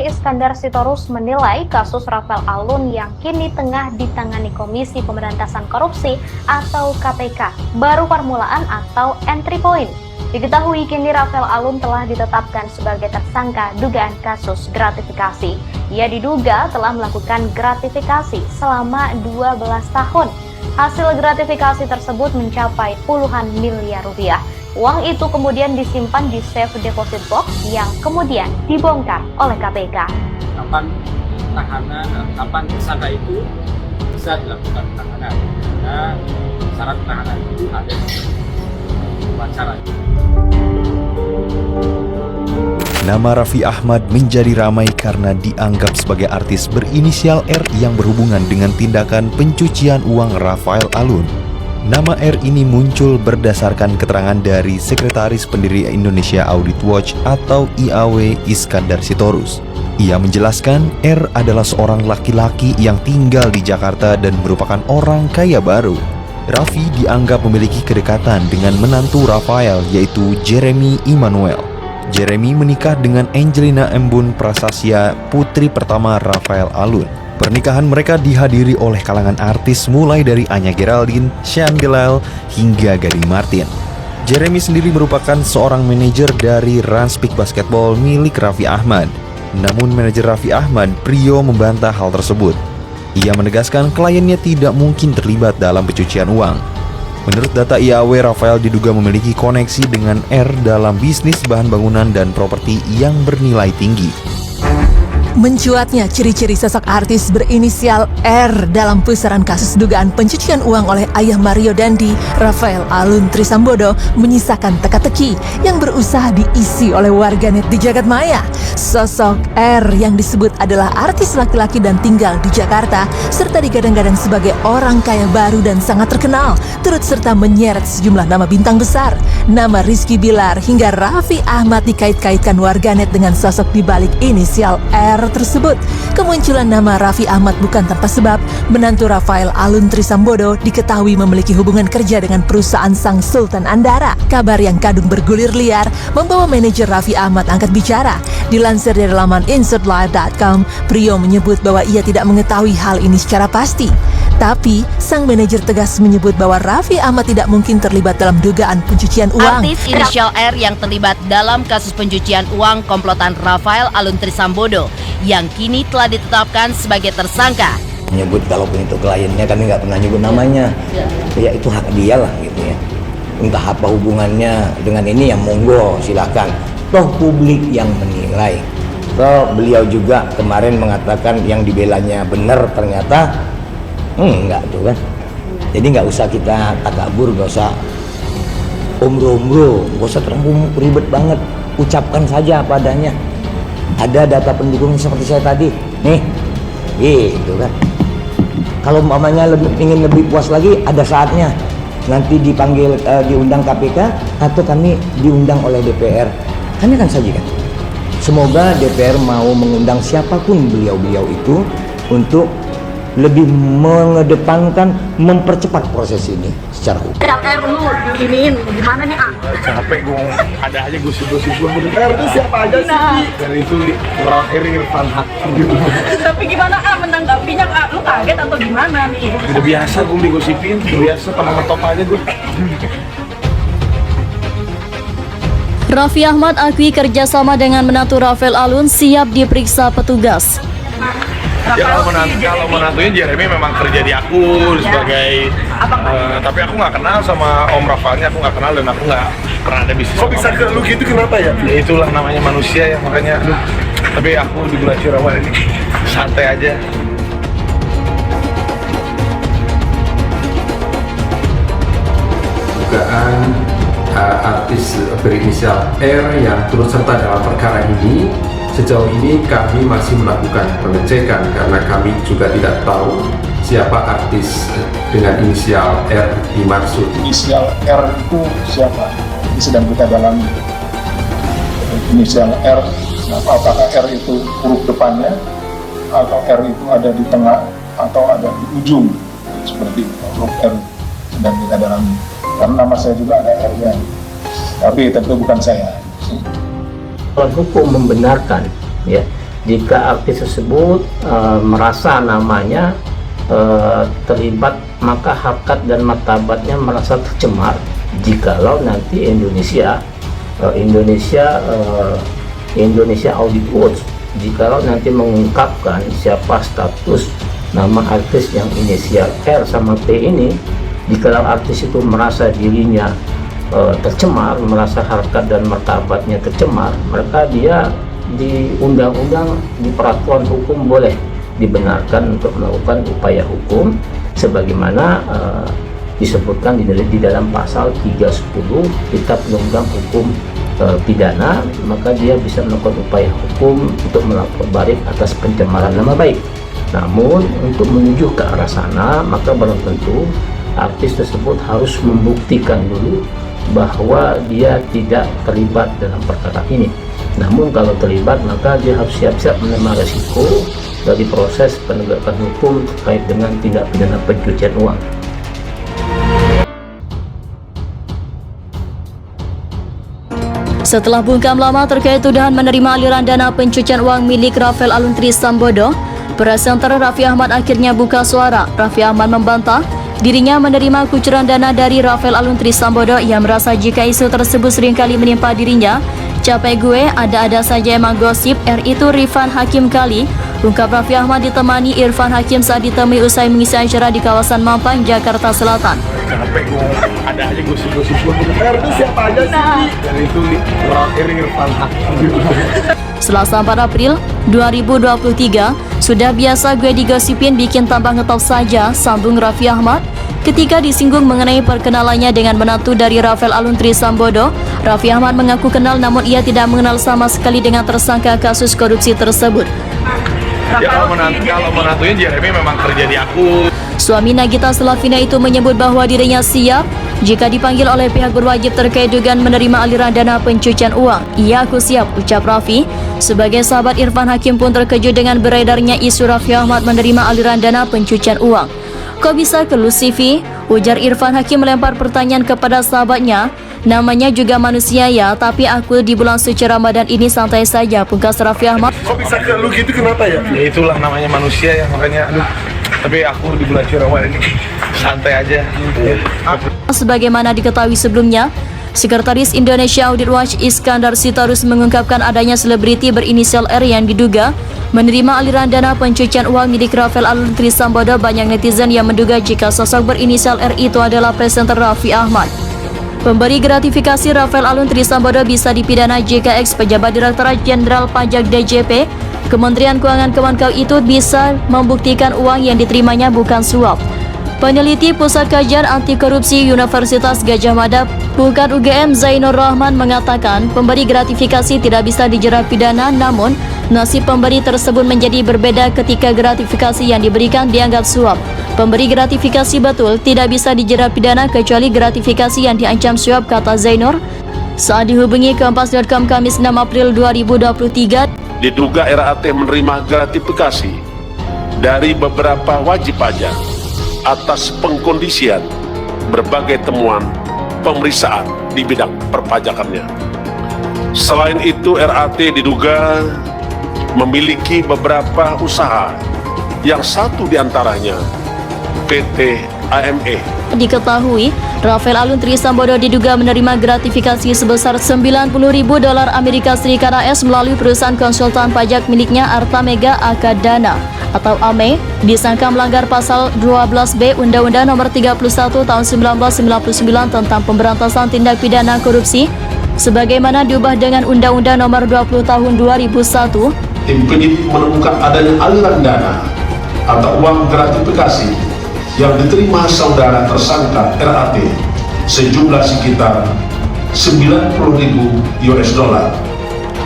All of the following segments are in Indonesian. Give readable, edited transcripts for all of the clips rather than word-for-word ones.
Iskandar Sitorus menilai kasus Rafael Alun yang kini tengah ditangani Komisi Pemberantasan Korupsi atau KPK baru permulaan atau entry point. Diketahui kini Rafael Alun telah ditetapkan sebagai tersangka dugaan kasus gratifikasi. Ia diduga telah melakukan gratifikasi selama 12 tahun. Hasil gratifikasi tersebut mencapai puluhan miliar rupiah. Uang itu kemudian disimpan di safe deposit box yang kemudian dibongkar oleh KPK. Kapan tersangka itu bisa dilakukan penahanan? Karena syarat penahanan itu ada wawancara. Nama Raffi Ahmad menjadi ramai karena dianggap sebagai artis berinisial R yang berhubungan dengan tindakan pencucian uang Rafael Alun. Nama R ini muncul berdasarkan keterangan dari Sekretaris Pendiri Indonesia Audit Watch atau IAW Iskandar Sitorus. Ia menjelaskan R adalah seorang laki-laki yang tinggal di Jakarta dan merupakan orang kaya baru. Raffi dianggap memiliki kedekatan dengan menantu Rafael yaitu Jeremy Immanuel. Jeremy menikah dengan Angelina Embun Prasasya, putri pertama Rafael Alun. Pernikahan mereka dihadiri oleh kalangan artis mulai dari Anya Geraldine, Sean Gelal, hingga Gading Martin. Jeremy sendiri merupakan seorang manajer dari Rans Peak Basketball milik Raffi Ahmad. Namun manajer Raffi Ahmad, Prio, membantah hal tersebut. Ia menegaskan kliennya tidak mungkin terlibat dalam pencucian uang. Menurut data IAW, Rafael diduga memiliki koneksi dengan R dalam bisnis bahan bangunan dan properti yang bernilai tinggi. Mencuatnya ciri-ciri sosok artis berinisial R dalam pusaran kasus dugaan pencucian uang oleh ayah Mario Dandi, Rafael Alun Trisambodo, menyisakan teka-teki yang berusaha diisi oleh warganet di jagat maya. Sosok R yang disebut adalah artis laki-laki dan tinggal di Jakarta, serta digadang-gadang sebagai orang kaya baru dan sangat terkenal, turut serta menyeret sejumlah nama bintang besar. Nama Rizky Bilar hingga Raffi Ahmad dikait-kaitkan warganet dengan sosok di balik inisial R tersebut. Kemunculan nama Raffi Ahmad bukan tanpa sebab. Menantu Rafael Alun Trisambodo diketahui memiliki hubungan kerja dengan perusahaan Sang Sultan Andara. Kabar yang kadung bergulir liar membawa manajer Raffi Ahmad angkat bicara. Dilansir dari laman insertlive.com, Prio menyebut bahwa ia tidak mengetahui hal ini secara pasti. Tapi, sang manajer tegas menyebut bahwa Raffi Ahmad tidak mungkin terlibat dalam dugaan pencucian uang. Artis inisial R yang terlibat dalam kasus pencucian uang komplotan Rafael Alun Trisambodo yang kini telah ditetapkan sebagai tersangka. Menyebut kalaupun itu kliennya, kami nggak pernah nyebut namanya. Ya itu hak dia lah gitu ya. Entah apa hubungannya dengan ini, yang monggo silakan. Toh publik yang menilai. Toh beliau juga kemarin mengatakan yang dibelanya benar, ternyata enggak tuh kan. Jadi nggak usah kita takabur, nggak usah umbro, nggak usah terlalu ribet banget. Ucapkan saja apa adanya. Ada data pendukung seperti saya tadi, nih, gitu kan. Kalau umpamanya ingin lebih puas lagi, ada saatnya nanti dipanggil, diundang KPK atau kami diundang oleh DPR. Tanyakan saja kan. Semoga DPR mau mengundang siapapun beliau-beliau itu untuk lebih mengedepankan, mempercepat proses ini secara hukum. LR lu giniin gimana nih Capek gue, ada aja gosip-gosip gue. itu siapa aja sih? Dan itu orang Irfan Hakim gitu. Tapi gimana menanggapinya lu kaget atau gimana nih? Udah biasa gue digosipin, biasa teman ngetop aja gue. Raffi Ahmad akui kerjasama dengan menantu Rafael Alun siap diperiksa petugas. Ya kalau menantunya Jeremy memang kerja di aku sebagai tapi aku nggak kenal sama Om Rafaelnya, aku nggak kenal dan aku nggak pernah ada bisnis. Kok bisa ke lu gitu, kenapa ya? Ya itulah namanya manusia ya, makanya tapi aku di bulan Syawal ini santai aja. Dugaan artis berinisial R yang turut serta dalam perkara ini, sejauh ini kami masih melakukan pengecekan karena kami juga tidak tahu siapa artis dengan inisial R dimaksud. Inisial R itu siapa? Ini sedang kita dalami. Inisial R, apakah R itu huruf depannya, atau R itu ada di tengah, atau ada di ujung, seperti huruf R sedang kita dalami. Karena nama saya juga ada R-nya, tapi tentu bukan saya. Hukum membenarkan ya jika artis tersebut merasa namanya terlibat, maka harkat dan martabatnya merasa tercemar jikalau nanti Indonesia Audit Watch jikalau nanti mengungkapkan siapa status nama artis yang inisial R sama P ini. Jikalau artis itu merasa dirinya tercemar, merasa harkat dan martabatnya tercemar, maka dia di undang-undang, di peraturan hukum boleh dibenarkan untuk melakukan upaya hukum sebagaimana disebutkan di dalam pasal 310 Kitab Undang-Undang Hukum Pidana. Maka dia bisa melakukan upaya hukum untuk melapor balik atas pencemaran nama baik. Namun untuk menuju ke arah sana, maka belum tentu artis tersebut harus membuktikan dulu bahwa dia tidak terlibat dalam perkara ini. Namun kalau terlibat, maka dia harus siap-siap menerima resiko dari proses penegakan hukum terkait dengan tindak pidana pencucian uang. Setelah bungkam lama terkait tuduhan menerima aliran dana pencucian uang milik Rafael Alun Trisambodo, presenter Raffi Ahmad akhirnya buka suara. Raffi Ahmad membantah dirinya menerima kucuran dana dari Rafael Alun Trisambodo. Ia merasa jika isu tersebut seringkali menimpa dirinya. Capek gue, ada-ada saja emang gosip, R itu Rifan Hakim kali, ungkap Raffi Ahmad ditemani Irfan Hakim saat ditemui usai mengisi acara di kawasan Mampang, Jakarta Selatan. Capek gue, ada aja gosip-gosip R itu siapa aja sih? Dan itu Irfan Hakim. Selasa 4 April 2023, sudah biasa gue digosipin, bikin tambah ngetop saja, sambung Raffi Ahmad. Ketika disinggung mengenai perkenalannya dengan menantu dari Rafael Alun Trisambodo, Raffi Ahmad mengaku kenal namun ia tidak mengenal sama sekali dengan tersangka kasus korupsi tersebut. Ya kalau menantunya Jeremy memang kerja di aku. Suami Nagita Slavina itu menyebut bahwa dirinya siap jika dipanggil oleh pihak berwajib terkait dugaan menerima aliran dana pencucian uang. Ia aku siap, ucap Raffi. Sebagai sahabat Irfan Hakim pun terkejut dengan beredarnya isu Raffi Ahmad menerima aliran dana pencucian uang. Kok bisa ke lu CV? Ujar Irfan Hakim melempar pertanyaan kepada sahabatnya. Namanya juga manusia ya, tapi aku di bulan suci Ramadan ini santai saja, pungkas Raffi Ahmad. Kok bisa ke lu gitu, kenapa ya? Ya itulah namanya manusia ya, makanya aduh. Tapi aku di bulan suci Ramadan ini santai aja. Sebagaimana diketahui sebelumnya, Sekretaris Indonesia Audit Watch Iskandar Sitorus mengungkapkan adanya selebriti berinisial R yang diduga menerima aliran dana pencucian uang milik Rafael Alun Trisambodo. Banyak netizen yang menduga jika sosok berinisial R itu adalah presenter Raffi Ahmad. Pemberi gratifikasi Rafael Alun Trisambodo bisa dipidana jika ex-pejabat Direktorat Jenderal Pajak DJP Kementerian Keuangan Kemenkeu itu bisa membuktikan uang yang diterimanya bukan suap. Peneliti Pusat Kajian Anti Korupsi Universitas Gadjah Mada Pukat UGM Zainur Rahman mengatakan pemberi gratifikasi tidak bisa dijerat pidana, namun nasib pemberi tersebut menjadi berbeda ketika gratifikasi yang diberikan dianggap suap. Pemberi gratifikasi betul tidak bisa dijerat pidana kecuali gratifikasi yang diancam suap, kata Zainur saat dihubungi Kompas.com Kamis 6 April 2023. Diduga RAT menerima gratifikasi dari beberapa wajib pajak atas pengkondisian berbagai temuan pemeriksaan di bidang perpajakannya. Selain itu, RAT diduga memiliki beberapa usaha, yang satu diantaranya PT AME. Diketahui, Rafael Alun Trisambodo diduga menerima gratifikasi sebesar $90.000 Amerika Serikat AS melalui perusahaan konsultan pajak miliknya Arta Mega Akadana atau AME, disangka melanggar pasal 12B Undang-Undang Nomor 31 Tahun 1999 tentang Pemberantasan Tindak Pidana Korupsi sebagaimana diubah dengan Undang-Undang Nomor 20 Tahun 2001. Tim penyidik menemukan adanya aliran dana atau uang gratifikasi yang diterima saudara tersangka RAT sejumlah sekitar $90.000.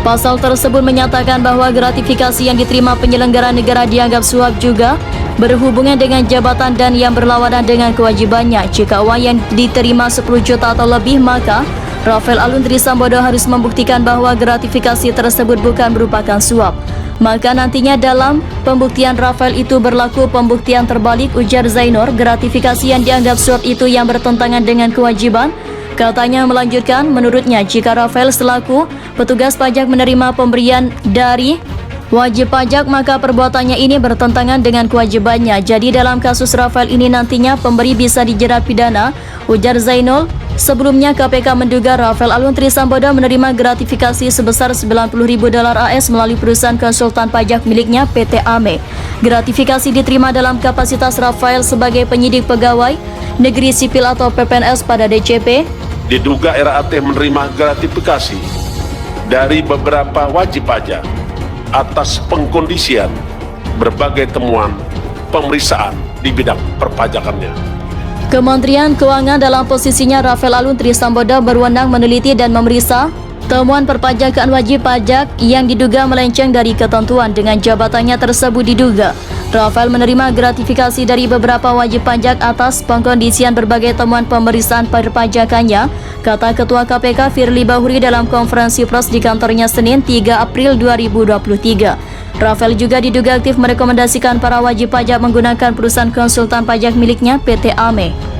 Pasal tersebut menyatakan bahwa gratifikasi yang diterima penyelenggara negara dianggap suap juga berhubungan dengan jabatan dan yang berlawanan dengan kewajibannya. Jika uang yang diterima 10 juta atau lebih, maka Rafael Alun Trisambodo harus membuktikan bahwa gratifikasi tersebut bukan merupakan suap. Maka nantinya dalam pembuktian Rafael itu berlaku pembuktian terbalik, ujar Zainur. Gratifikasi yang dianggap suap itu yang bertentangan dengan kewajiban. Katanya melanjutkan, menurutnya jika Rafael selaku petugas pajak menerima pemberian dari wajib pajak, maka perbuatannya ini bertentangan dengan kewajibannya. Jadi dalam kasus Rafael ini nantinya pemberi bisa dijerat pidana, ujar Zainul. Sebelumnya KPK menduga Rafael Alun Trisambodo menerima gratifikasi sebesar $90.000 AS melalui perusahaan konsultan pajak miliknya PT AME. Gratifikasi diterima dalam kapasitas Rafael sebagai penyidik pegawai negeri sipil atau PPNS pada DCP. Diduga RAT menerima gratifikasi dari beberapa wajib pajak atas pengkondisian berbagai temuan pemeriksaan di bidang perpajakannya. Kementerian Keuangan dalam posisinya Rafael Alun Trisambodo berwenang meneliti dan memeriksa temuan perpajakan wajib pajak yang diduga melenceng dari ketentuan. Dengan jabatannya tersebut diduga Rafael menerima gratifikasi dari beberapa wajib pajak atas pengkondisian berbagai temuan pemeriksaan perpajakannya, kata Ketua KPK Firly Bahuri dalam konferensi pers di kantornya Senin 3 April 2023. Rafael juga diduga aktif merekomendasikan para wajib pajak menggunakan perusahaan konsultan pajak miliknya PT AME.